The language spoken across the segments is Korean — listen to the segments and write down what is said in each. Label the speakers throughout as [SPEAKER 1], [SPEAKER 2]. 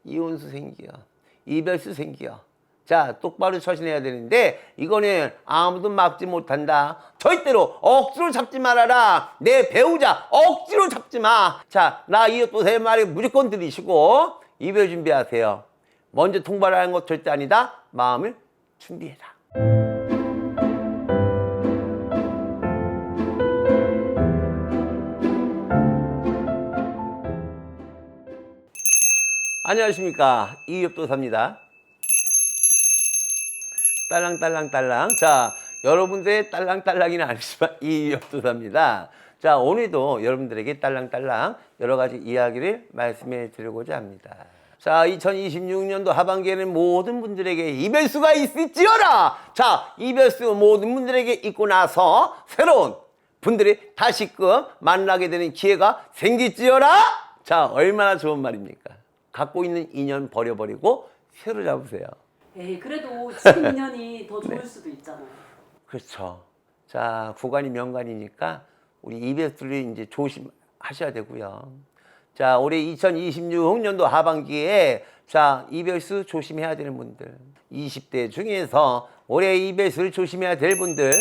[SPEAKER 1] 이혼수 생기야. 이별수 생기야. 자, 똑바로 처신해야 되는데 이거는 아무도 막지 못한다. 절대로 억지로 잡지 말아라. 내 배우자 억지로 잡지 마. 자, 나 이웃도 세 마리 무조건 들이시고 이별 준비하세요. 먼저 통보를 하는 것 절대 아니다. 마음을 준비해라. 안녕하십니까, 이웃도사입니다. 딸랑딸랑딸랑. 자, 여러분들의 딸랑딸랑이는 아니지만 이웃도사입니다. 자, 오늘도 여러분들에게 딸랑딸랑 여러 가지 이야기를 말씀해 드리고자 합니다. 자, 2026년도 하반기에는 모든 분들에게 이별수가 있을지어라. 자, 이별수 모든 분들에게 있고 나서 새로운 분들이 다시금 만나게 되는 기회가 생길지어라. 자, 얼마나 좋은 말입니까? 갖고 있는 인연 버려버리고 새로 잡으세요.
[SPEAKER 2] 에이, 그래도 지금 인연이 더 좋을 수도 있잖아요.
[SPEAKER 1] 그렇죠. 자, 구간이 명간이니까 우리 이별수를 이제 조심하셔야 되고요. 자, 올해 2026년도 하반기에 자, 이별수 조심해야 되는 분들, 20대 중에서 올해 이별수를 조심해야 될 분들,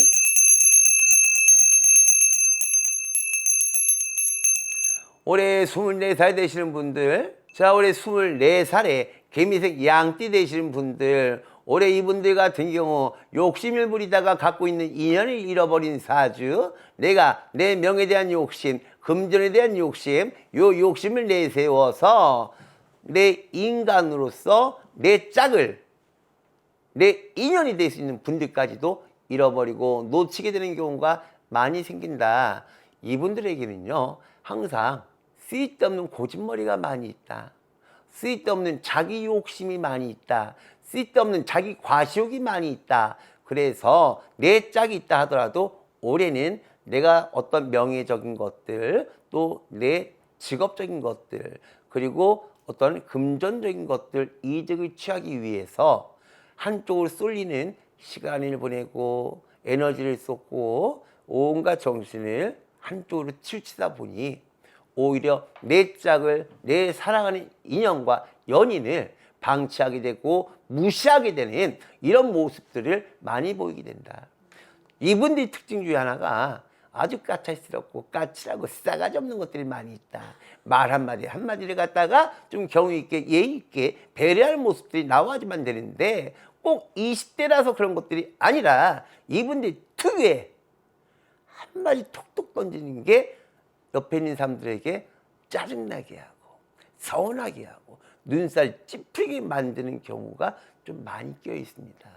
[SPEAKER 1] 올해 24살 되시는 분들, 자, 올해 24살에 개미색 양띠 되시는 분들, 올해 이분들 같은 경우 욕심을 부리다가 갖고 있는 인연을 잃어버린 사주, 내가 내 명에 대한 욕심, 금전에 대한 욕심, 요 욕심을 내세워서 내 인간으로서 내 짝을, 내 인연이 될 수 있는 분들까지도 잃어버리고 놓치게 되는 경우가 많이 생긴다. 이분들에게는요, 항상 쓸데없는 고집머리가 많이 있다. 쓸데없는 자기 욕심이 많이 있다. 쓸데없는 자기 과시욕이 많이 있다. 그래서 내 짝이 있다 하더라도 올해는 내가 어떤 명예적인 것들, 또 내 직업적인 것들, 그리고 어떤 금전적인 것들, 이득을 취하기 위해서 한쪽으로 쏠리는 시간을 보내고 에너지를 쏟고 온갖 정신을 한쪽으로 치우치다 보니 오히려 내 짝을, 내 사랑하는 인연과 연인을 방치하게 되고 무시하게 되는 이런 모습들을 많이 보이게 된다. 이분들의 특징 중에 하나가 아주 까탈스럽고 까칠하고 싸가지 없는 것들이 많이 있다. 말 한마디 한마디를 갖다가 좀 경우 있게 예의 있게 배려하는 모습들이 나와야지만 되는데 꼭 20대라서 그런 것들이 아니라 이분들 특유의 한마디 톡톡 던지는 게 옆에 있는 사람들에게 짜증나게 하고 서운하게 하고 눈살 찌푸리게 만드는 경우가 좀 많이 껴 있습니다.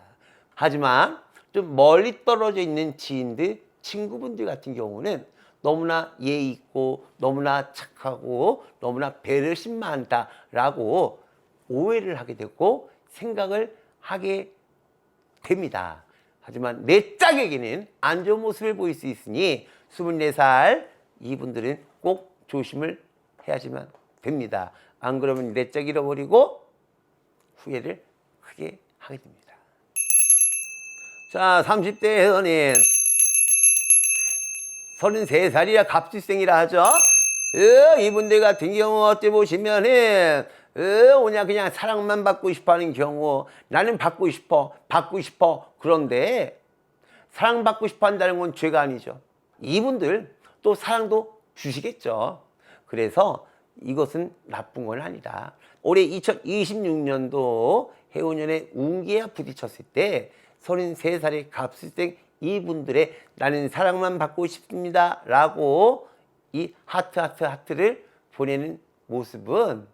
[SPEAKER 1] 하지만 좀 멀리 떨어져 있는 지인들, 친구분들 같은 경우는 너무나 예의 있고 너무나 착하고 너무나 배려심 많다라고 오해를 하게 되고 생각을 하게 됩니다. 하지만 내 짝에게는 안 좋은 모습을 보일 수 있으니 24살 이분들은 꼭 조심을 해야지만 됩니다. 안 그러면 내 짝 잃어버리고 후회를 크게 하게 됩니다. 자, 30대에서는 33살이라 갑술생이라 하죠. 이분들 같은 경우 어찌 보시면은 그냥 사랑만 받고 싶어 하는 경우, 나는 받고 싶어 그런데 사랑받고 싶어 한다는 건 죄가 아니죠. 이분들 또 사랑도 주시겠죠. 그래서 이것은 나쁜 건 아니다. 올해 2026년도 해운년에 운기와 부딪혔을 때 33살의 갑술생 이분들의 나는 사랑만 받고 싶습니다 라고 이 하트를 보내는 모습은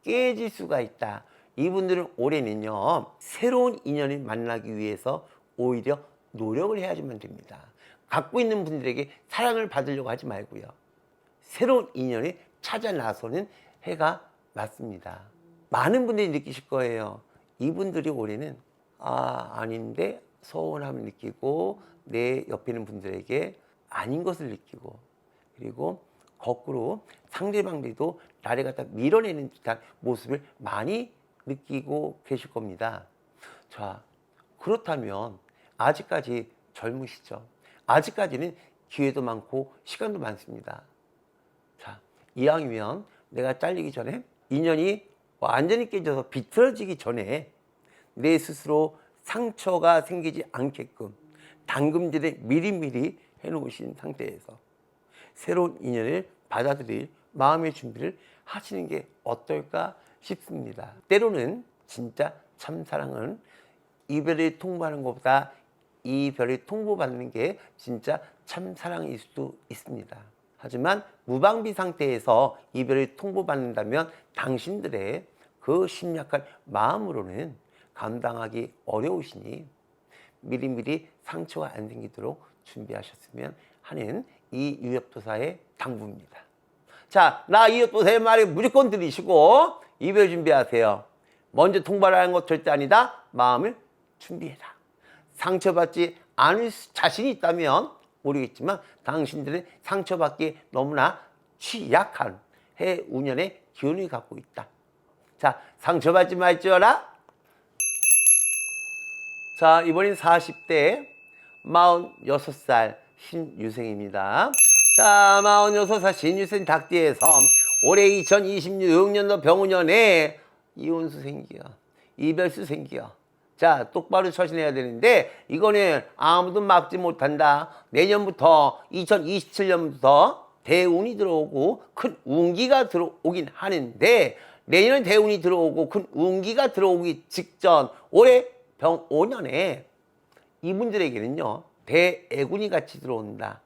[SPEAKER 1] 깨질 수가 있다. 이분들은 올해는요, 새로운 인연을 만나기 위해서 오히려 노력을 해야지만 됩니다. 갖고 있는 분들에게 사랑을 받으려고 하지 말고요, 새로운 인연을 찾아 나서는 해가 맞습니다. 많은 분들이 느끼실 거예요. 이분들이 올해는 아닌데 서운함을 느끼고 내 옆에 있는 분들에게 아닌 것을 느끼고, 그리고 거꾸로 상대방들도 나를 갖다 밀어내는 듯한 모습을 많이 느끼고 계실 겁니다. 자, 그렇다면 아직까지 젊으시죠? 아직까지는 기회도 많고 시간도 많습니다. 자, 이왕이면 내가 잘리기 전에 인연이 완전히 깨져서 비틀어지기 전에 내 스스로 상처가 생기지 않게끔 당금질에 미리미리 해놓으신 상태에서 새로운 인연을 받아들일 마음의 준비를 하시는 게 어떨까 싶습니다. 때로는 진짜 참사랑은 이별을 통보하는 것보다 이별을 통보받는 게 진짜 참사랑일 수도 있습니다. 하지만 무방비 상태에서 이별을 통보받는다면 당신들의 그 심약한 마음으로는 감당하기 어려우시니 미리미리 상처가 안 생기도록 준비하셨으면 하는 이 유엽도사의 당부입니다. 자, 나 유엽도사의 말에 무조건 들으시고 이별 준비하세요. 먼저 통보하는 것 절대 아니다. 마음을 준비해라. 상처받지 않을 자신이 있다면 모르겠지만 당신들은 상처받기 너무나 취약한 해운년의 기운을 갖고 있다. 자, 상처받지 말지어라. 자, 이번엔 40대 46살 신유생입니다. 자, 46살 신유생 닭띠에서 올해 2026년도 병우년에 이혼수 생겨, 이별수 생겨. 자, 똑바로 처신해야 되는데 이거는 아무도 막지 못한다. 내년부터 2027년부터 대운이 들어오고 큰 운기가 들어오긴 하는데 내년은 대운이 들어오고 큰 운기가 들어오기 직전 올해 병5년에 이분들에게는요 대애군이 같이 들어온다.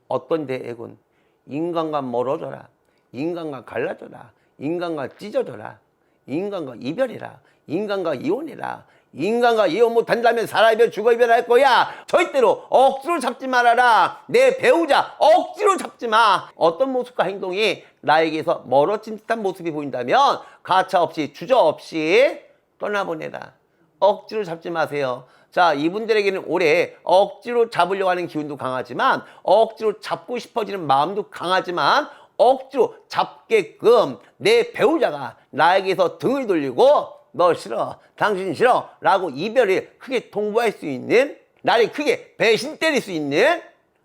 [SPEAKER 1] 어떤 대애군? 인간과 멀어져라. 인간과 갈라져라. 인간과 찢어져라. 인간과 이별해라. 인간과 이혼해라. 인간과 이혼 못한다면 살아 이별 죽어 이별할 거야. 절대로 억지로 잡지 말아라. 내 배우자 억지로 잡지 마. 어떤 모습과 행동이 나에게서 멀어진 듯한 모습이 보인다면 가차 없이 주저 없이 떠나보내라. 억지로 잡지 마세요. 자, 이분들에게는 올해 억지로 잡으려고 하는 기운도 강하지만 억지로 잡고 싶어지는 마음도 강하지만 억지로 잡게끔 내 배우자가 나에게서 등을 돌리고 너 싫어, 당신 싫어 라고 이별을 크게 통보할 수 있는, 나를 크게 배신 때릴 수 있는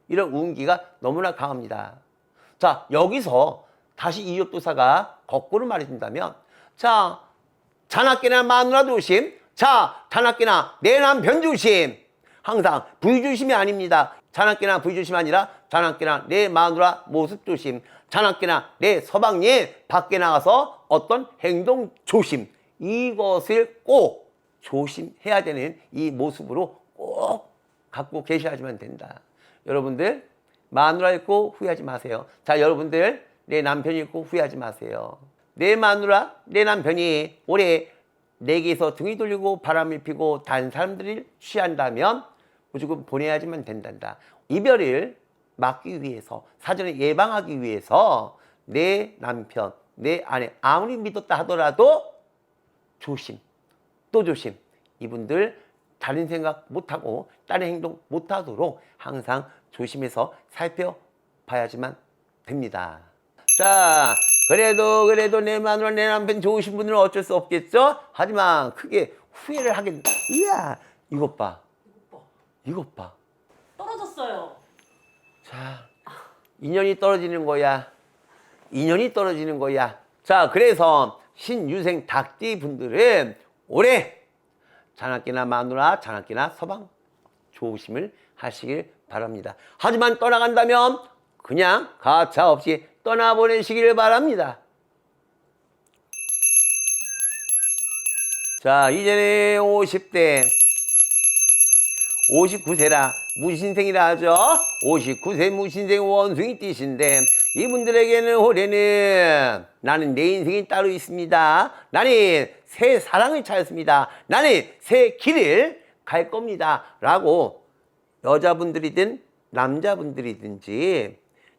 [SPEAKER 1] 이런 운기가 너무나 강합니다. 자, 여기서 다시 이엽도사가 거꾸로 말해준다면, 자, 자나깨나 마누라 조심, 자, 자나깨나 내 남편 조심. 항상 부의조심이 아닙니다. 자나깨나 부의조심 아니라 자나깨나 내 마누라 모습 조심, 자나깨나 내 서방님 밖에 나가서 어떤 행동 조심. 이것을 꼭 조심해야 되는 이 모습으로 꼭 갖고 계셔야지만 된다. 여러분들 마누라 있고 후회하지 마세요. 자, 여러분들 내 남편이 있고 후회하지 마세요. 내 마누라, 내 남편이 올해 내게서 등이 돌리고 바람을 피고 다른 사람들을 취한다면 무조건 보내야지만 된단다. 이별을 막기 위해서, 사전에 예방하기 위해서 내 남편, 내 아내 아무리 믿었다 하더라도 조심, 또 조심. 이분들 다른 생각 못하고 다른 행동 못하도록 항상 조심해서 살펴봐야지만 됩니다. 자, 그래도 내 마누라 내 남편 좋으신 분들은 어쩔 수 없겠죠? 하지만 크게 후회를 하게. 이야, 이것 봐. 이것 봐.
[SPEAKER 2] 떨어졌어요.
[SPEAKER 1] 자, 인연이 떨어지는 거야. 인연이 떨어지는 거야. 자, 그래서 신유생 닭띠 분들은 올해 자나깨나 마누라, 자나깨나 서방 조심을 하시길 바랍니다. 하지만 떠나간다면 그냥 가차 없이 떠나보내시기를 바랍니다. 자, 이제는 50대 59세라 무신생이라 하죠. 59세 무신생 원숭이 띠신데 이분들에게는 올해는 나는 내 인생이 따로 있습니다. 나는 새 사랑을 찾았습니다. 나는 새 길을 갈 겁니다. 라고 여자분들이든 남자분들이든지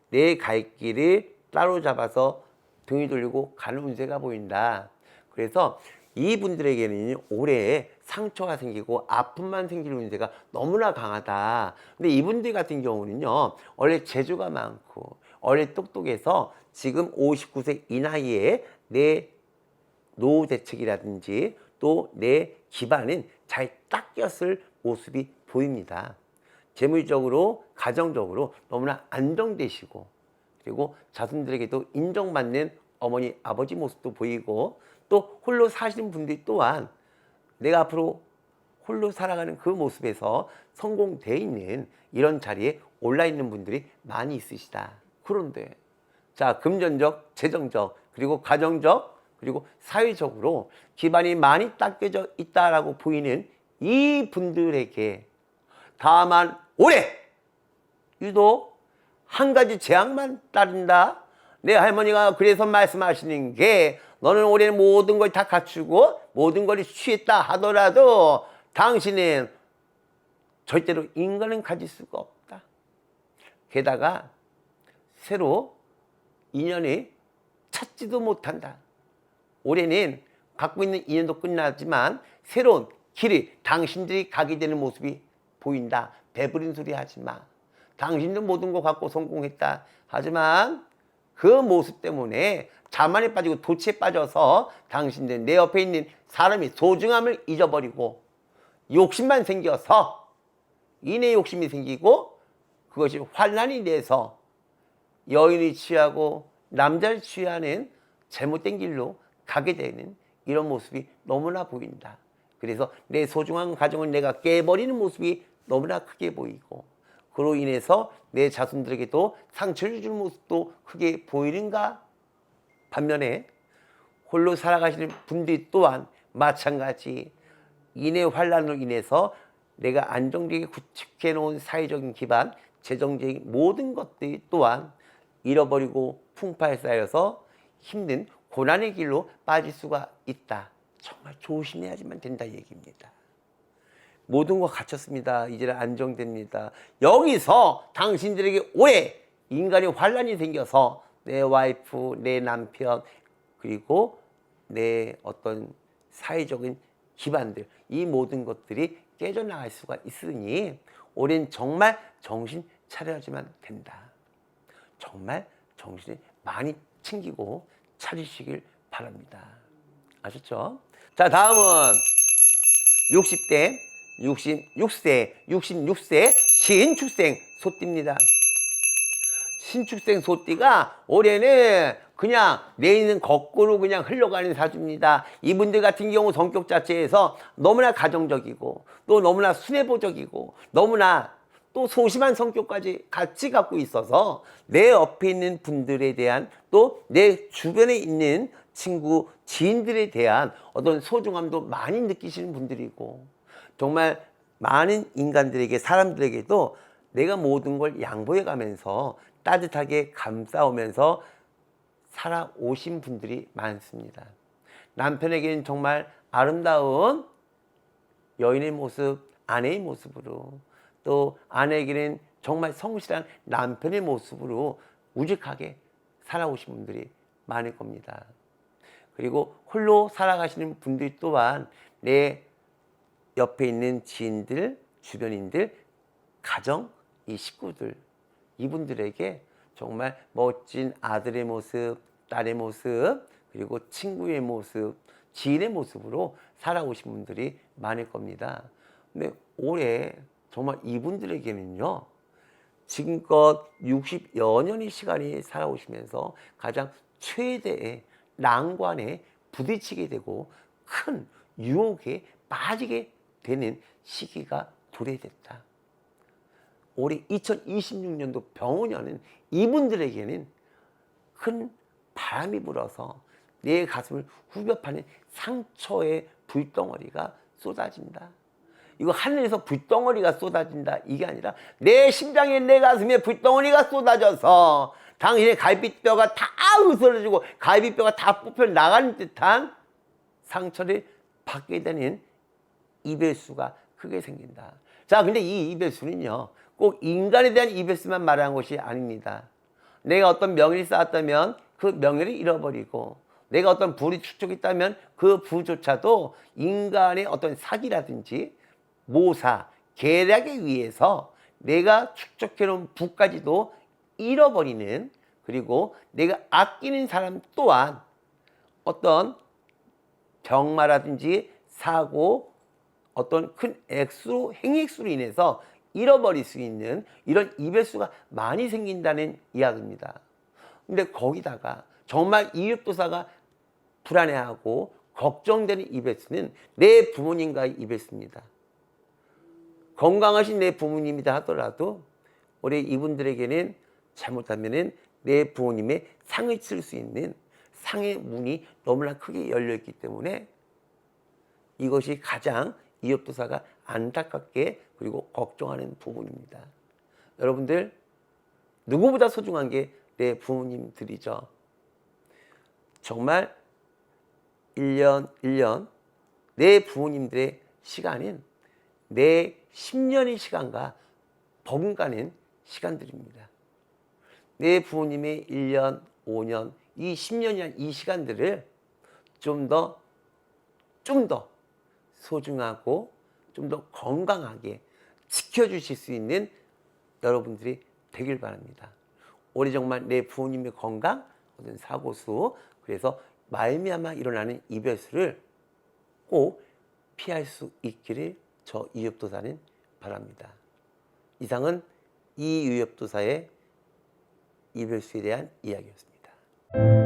[SPEAKER 1] 내 갈 길을 따로 잡아서 등을 돌리고 가는 운세가 보인다. 그래서 이분들에게는 올해 상처가 생기고 아픔만 생길 운세가 너무나 강하다. 근데 이분들 같은 경우는요, 원래 재주가 많고 원래 똑똑해서 지금 59세 이 나이에 내 노후 대책이라든지 또 내 기반은 잘 닦였을 모습이 보입니다. 재물적으로, 가정적으로 너무나 안정되시고, 그리고 자손들에게도 인정받는 어머니, 아버지 모습도 보이고, 또 홀로 사시는 분들이 또한 내가 앞으로 홀로 살아가는 그 모습에서 성공되어 있는 이런 자리에 올라 있는 분들이 많이 있으시다. 그런데 자, 금전적, 재정적, 그리고 가정적, 그리고 사회적으로 기반이 많이 닦여져 있다라고 보이는 이 분들에게 다만 올해 유독 한 가지 재앙만 따른다. 내 할머니가 그래서 말씀하시는 게 너는 올해 모든 걸 다 갖추고 모든 걸 취했다 하더라도 당신은 절대로 인간은 가질 수가 없다. 게다가 새로 인연을 찾지도 못한다. 올해는 갖고 있는 인연도 끝나지만 새로운 길을 당신들이 가게 되는 모습이 보인다. 배부린 소리 하지 마. 당신도 모든 거 갖고 성공했다. 하지만 그 모습 때문에 자만에 빠지고 도치에 빠져서 당신들 내 옆에 있는 사람의 소중함을 잊어버리고 욕심만 생겨서 인의 욕심이 생기고 그것이 환란이 돼서 여인이 취하고 남자를 취하는 잘못된 길로 가게 되는 이런 모습이 너무나 보인다. 그래서 내 소중한 가정을 내가 깨버리는 모습이 너무나 크게 보이고 그로 인해서 내 자손들에게도 상처를 주는 모습도 크게 보이는가? 반면에 홀로 살아가시는 분들 또한 마찬가지 인의 환란으로 인해서 내가 안정되게 구축해 놓은 사회적인 기반, 재정적인 모든 것들이 또한 잃어버리고 풍파에 쌓여서 힘든 고난의 길로 빠질 수가 있다. 정말 조심해야지만 된다 얘기입니다. 모든 거 갖췄습니다. 이제는 안정됩니다. 여기서 당신들에게 올해 인간의 환란이 생겨서 내 와이프, 내 남편, 그리고 내 어떤 사회적인 기반들, 이 모든 것들이 깨져나갈 수가 있으니 올해는 정말 정신 차려야지만 된다. 정말 정신을 많이 챙기고 차리시길 바랍니다. 아셨죠? 자, 다음은 60대, 66세 신축생 소띠입니다. 신축생 소띠가 올해는 그냥 내일은 거꾸로 그냥 흘러가는 사주입니다. 이분들 같은 경우 성격 자체에서 너무나 가정적이고 또 너무나 순애보적이고 너무나 또 소심한 성격까지 같이 갖고 있어서 내 옆에 있는 분들에 대한 또 내 주변에 있는 친구, 지인들에 대한 어떤 소중함도 많이 느끼시는 분들이고 정말 많은 인간들에게 사람들에게도 내가 모든 걸 양보해 가면서 따뜻하게 감싸오면서 살아오신 분들이 많습니다. 남편에게는 정말 아름다운 여인의 모습, 아내의 모습으로 또 아내에게는 정말 성실한 남편의 모습으로 우직하게 살아오신 분들이 많을 겁니다. 그리고 홀로 살아가시는 분들 또한 내 옆에 있는 지인들, 주변인들, 가정, 이 식구들 이분들에게 정말 멋진 아들의 모습, 딸의 모습, 그리고 친구의 모습, 지인의 모습으로 살아오신 분들이 많을 겁니다. 근데 올해 정말 이분들에게는요, 지금껏 60여 년의 시간이 살아오시면서 가장 최대의 난관에 부딪히게 되고 큰 유혹에 빠지게 되는 시기가 도래됐다. 올해 2026년도 병원년은 이분들에게는 큰 바람이 불어서 내 가슴을 후벼 파는 상처의 불덩어리가 쏟아진다. 이거 하늘에서 불덩어리가 쏟아진다 이게 아니라 내 심장에 내 가슴에 불덩어리가 쏟아져서 당신의 갈비뼈가 다 으스러지고 갈비뼈가 다 뽑혀 나가는 듯한 상처를 받게 되는 이별수가 크게 생긴다. 자, 근데 이 이별수는요 꼭 인간에 대한 이별수만 말하는 것이 아닙니다. 내가 어떤 명예를 쌓았다면 그 명예를 잃어버리고 내가 어떤 부를 축적했다면 그 부조차도 인간의 어떤 사기라든지 모사, 계략에 의해서 내가 축적해놓은 부까지도 잃어버리는 그리고 내가 아끼는 사람 또한 어떤 병마라든지 사고 어떤 큰 액수로 행액수로 인해서 잃어버릴 수 있는 이런 이별수가 많이 생긴다는 이야기입니다. 근데 거기다가 정말 이율도사가 불안해하고 걱정되는 이별수는 내 부모님과의 이별수입니다. 건강하신 내 부모님이다 하더라도 올해 이분들에게는 잘못하면은 내 부모님의 상을 칠 수 있는 상의 문이 너무나 크게 열려있기 때문에 이것이 가장 이업도사가 안타깝게 그리고 걱정하는 부분입니다. 여러분들 누구보다 소중한 게 내 부모님들이죠. 정말 1년 1년 내 부모님들의 시간은 내 10년의 시간과 버금가는 시간들입니다. 내 부모님의 1년, 5년, 이 10년이란 이 시간들을 좀 더 소중하고 좀 더 건강하게 지켜주실 수 있는 여러분들이 되길 바랍니다. 올해 정말 내 부모님의 건강, 어떤 사고수, 그래서 말미암아 일어나는 이별수를 꼭 피할 수 있기를 저 이업도사는 바랍니다. 이상은 이유엽도사의 이별수에 대한 이야기였습니다.